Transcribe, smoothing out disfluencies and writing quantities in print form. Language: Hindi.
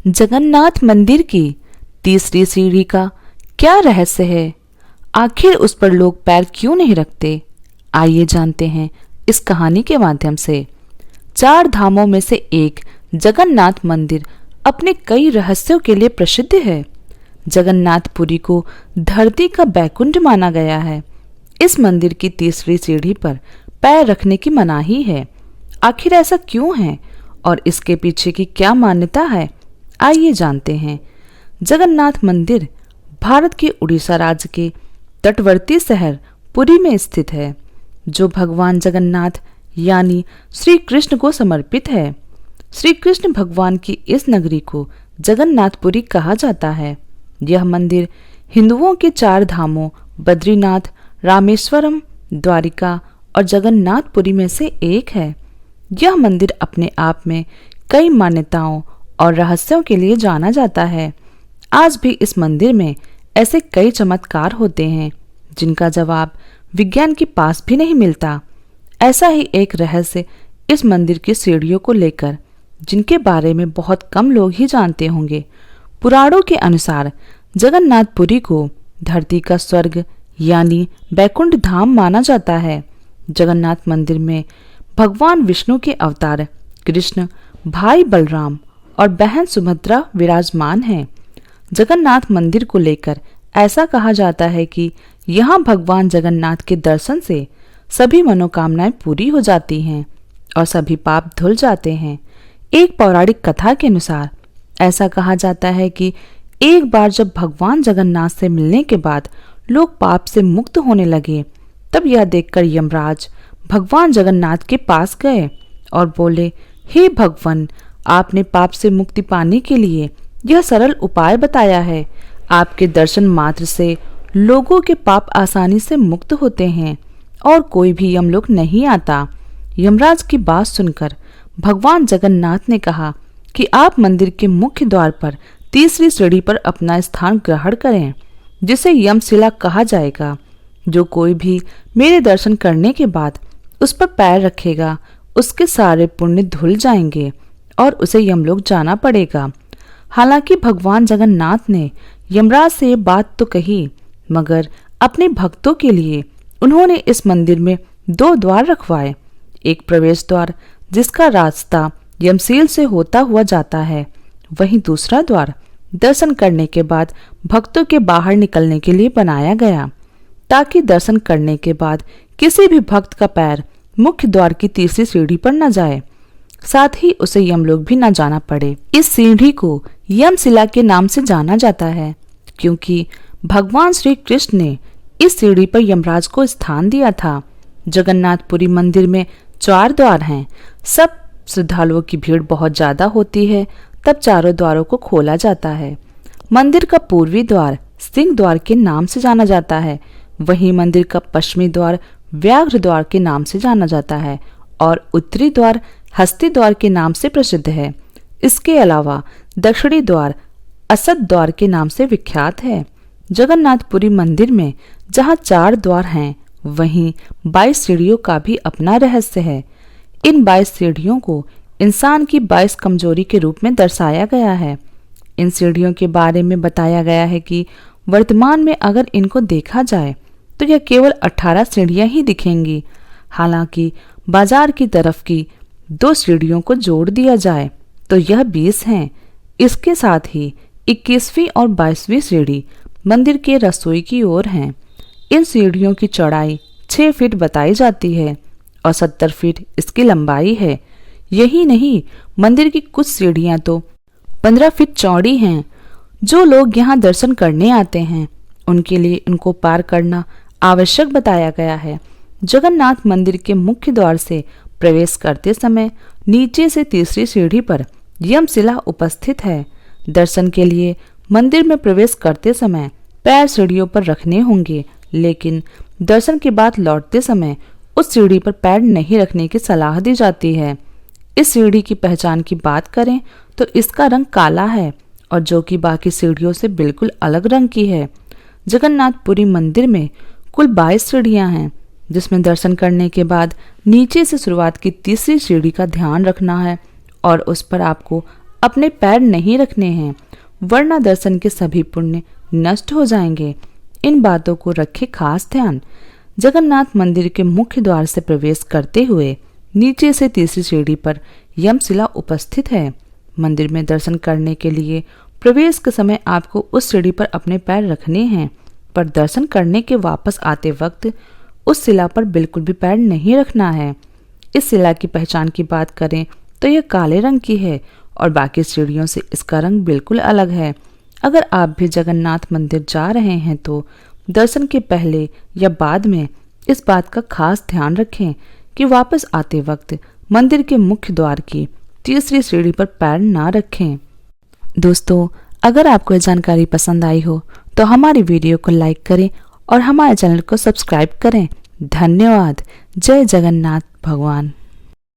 जगन्नाथ मंदिर की तीसरी सीढ़ी का क्या रहस्य है? आखिर उस पर लोग पैर क्यों नहीं रखते? आइए जानते हैं इस कहानी के माध्यम से। चार धामों में से एक जगन्नाथ मंदिर अपने कई रहस्यों के लिए प्रसिद्ध है। जगन्नाथपुरी को धरती का बैकुंठ माना गया है। इस मंदिर की तीसरी सीढ़ी पर पैर रखने की मनाही है। आखिर ऐसा क्यों है और इसके पीछे की क्या मान्यता है? आइए जानते हैं। जगन्नाथ मंदिर भारत के उड़ीसा राज्य के तटवर्ती शहर पुरी में स्थित है, जो भगवान जगन्नाथ यानी श्री कृष्ण को समर्पित है। श्री कृष्ण भगवान की इस नगरी को जगन्नाथपुरी कहा जाता है। यह मंदिर हिंदुओं के चार धामों बद्रीनाथ, रामेश्वरम, द्वारिका और जगन्नाथपुरी में से एक है। यह मंदिर अपने आप में कई मान्यताओं और रहस्यों के लिए जाना जाता है। आज भी इस मंदिर में ऐसे कई चमत्कार होते हैं जिनका जवाब विज्ञान के पास भी नहीं मिलता। ऐसा ही एक रहस्य इस मंदिर की सीढ़ियों को लेकर, जिनके बारे में बहुत कम लोग ही जानते होंगे। पुराणों के अनुसार जगन्नाथपुरी को धरती का स्वर्ग यानी बैकुंठ धाम माना जाता है। जगन्नाथ मंदिर में भगवान विष्णु के अवतार कृष्ण, भाई बलराम और बहन सुभद्रा विराजमान हैं। जगन्नाथ मंदिर को लेकर ऐसा कहा जाता है कि यहाँ भगवान जगन्नाथ के दर्शन से सभी मनोकामनाएं पूरी हो जाती हैं और सभी पाप धुल जाते हैं। एक पौराणिक कथा के अनुसार ऐसा कहा जाता है कि एक बार जब भगवान जगन्नाथ से मिलने के बाद लोग पाप से मुक्त होने लगे, तब यह देखकर यमराज भगवान जगन्नाथ के पास गए और बोले, हे भगवान, आपने पाप से मुक्ति पाने के लिए यह सरल उपाय बताया है। आपके दर्शन मात्र से लोगों के पाप आसानी से मुक्त होते हैं और कोई भी यमलोक नहीं आता। यमराज की बात सुनकर भगवान जगन्नाथ ने कहा कि आप मंदिर के मुख्य द्वार पर तीसरी सीढ़ी पर अपना स्थान ग्रहण करें, जिसे यमशिला कहा जाएगा। जो कोई भी मेरे दर्शन करने के बाद उस पर पैर रखेगा, उसके सारे पुण्य धुल जाएंगे और उसे यमलोक जाना पड़ेगा। हालांकि भगवान जगन्नाथ ने यमराज से ये बात तो कही, मगर अपने भक्तों के लिए उन्होंने इस मंदिर में दो द्वार रखवाए। एक प्रवेश द्वार जिसका रास्ता यमशील से होता हुआ जाता है, वहीं दूसरा द्वार दर्शन करने के बाद भक्तों के बाहर निकलने के लिए बनाया गया, ताकि दर्शन करने के बाद किसी भी भक्त का पैर मुख्य द्वार की तीसरी सीढ़ी पर न जाए, साथ ही उसे यमलोक भी न जाना पड़े। इस सीढ़ी को यमशिला के नाम से जाना जाता है, क्योंकि भगवान श्री कृष्ण ने इस सीढ़ी पर यमराज को स्थान दिया था। जगन्नाथपुरी मंदिर में चार द्वार हैं। सब श्रद्धालुओं की भीड़ बहुत ज्यादा होती है, तब चारों द्वारों को खोला जाता है। मंदिर का पूर्वी द्वार सिंह द्वार के नाम से जाना जाता है, वहीं मंदिर का पश्चिमी द्वार व्याघ्र द्वार के नाम से जाना जाता है और उत्तरी द्वार हस्ती द्वार के नाम से प्रसिद्ध है। इसके अलावा दक्षिणी द्वार असद द्वार के नाम से विख्यात है। जगन्नाथपुरी मंदिर में जहाँ चार द्वार हैं, वहीं 22 सीढ़ियों का भी अपना रहस्य है। इन 22 सीढ़ियों को इंसान की 22 कमजोरी के रूप में दर्शाया गया है। इन सीढ़ियों के बारे में बताया गया है कि वर्तमान में अगर इनको देखा जाए तो यह केवल 18 सीढ़ियां ही दिखेंगी। हालांकि बाजार की तरफ की 2 सीढ़ियों को जोड़ दिया जाए तो यह 20 हैं। इसके साथ ही 21वीं और 22वीं सीढ़ी मंदिर के रसोई की ओर हैं। इन सीढ़ियों की चौड़ाई 6 फीट बताई जाती है और 70 फीट इसकी लंबाई है। यही नहीं, मंदिर की कुछ सीढ़ियां तो 15 फीट चौड़ी हैं। जो लोग यहाँ दर्शन करने आते हैं, उनके लिए उनको पार करना आवश्यक बताया गया है। जगन्नाथ मंदिर के मुख्य द्वार से प्रवेश करते समय नीचे से तीसरी सीढ़ी पर यमशिला उपस्थित है। दर्शन के लिए मंदिर में प्रवेश करते समय पैर सीढ़ियों पर रखने होंगे, लेकिन दर्शन के बाद लौटते समय उस सीढ़ी पर पैर नहीं रखने की सलाह दी जाती है। इस सीढ़ी की पहचान की बात करें तो इसका रंग काला है और जो कि बाकी सीढ़ियों से बिल्कुल अलग रंग की है। जगन्नाथपुरी मंदिर में कुल 22 सीढ़ियां हैं, जिसमें दर्शन करने के बाद नीचे से शुरुआत की तीसरी सीढ़ी का ध्यान रखना है और उस पर आपको अपने पैर नहीं रखने हैं, वरना दर्शन के सभी पुण्य नष्ट हो जाएंगे। इन बातों को रखे खास ध्यान। जगन्नाथ मंदिर के मुख्य द्वार से प्रवेश करते हुए नीचे से तीसरी सीढ़ी पर यमशिला उपस्थित है। मंदिर में दर्शन करने के लिए प्रवेश के समय आपको उस सीढ़ी पर अपने पैर रखने हैं, पर दर्शन करने के वापस आते वक्त उस शिला पर बिल्कुल भी पैर नहीं रखना है। इस शिला की पहचान की बात करें तो यह काले रंग की है और बाकी सीढ़ियों से इसका रंग बिल्कुल अलग है। अगर आप भी जगन्नाथ मंदिर जा रहे हैं तो दर्शन के पहले या बाद में इस बात का खास ध्यान रखें कि वापस आते वक्त मंदिर के मुख्य द्वार की तीसरी सीढ़ी पर पैर ना रखें। दोस्तों, अगर आपको यह जानकारी पसंद आई हो तो हमारी वीडियो को लाइक करें और हमारे चैनल को सब्सक्राइब करें। धन्यवाद। जय जगन्नाथ भगवान।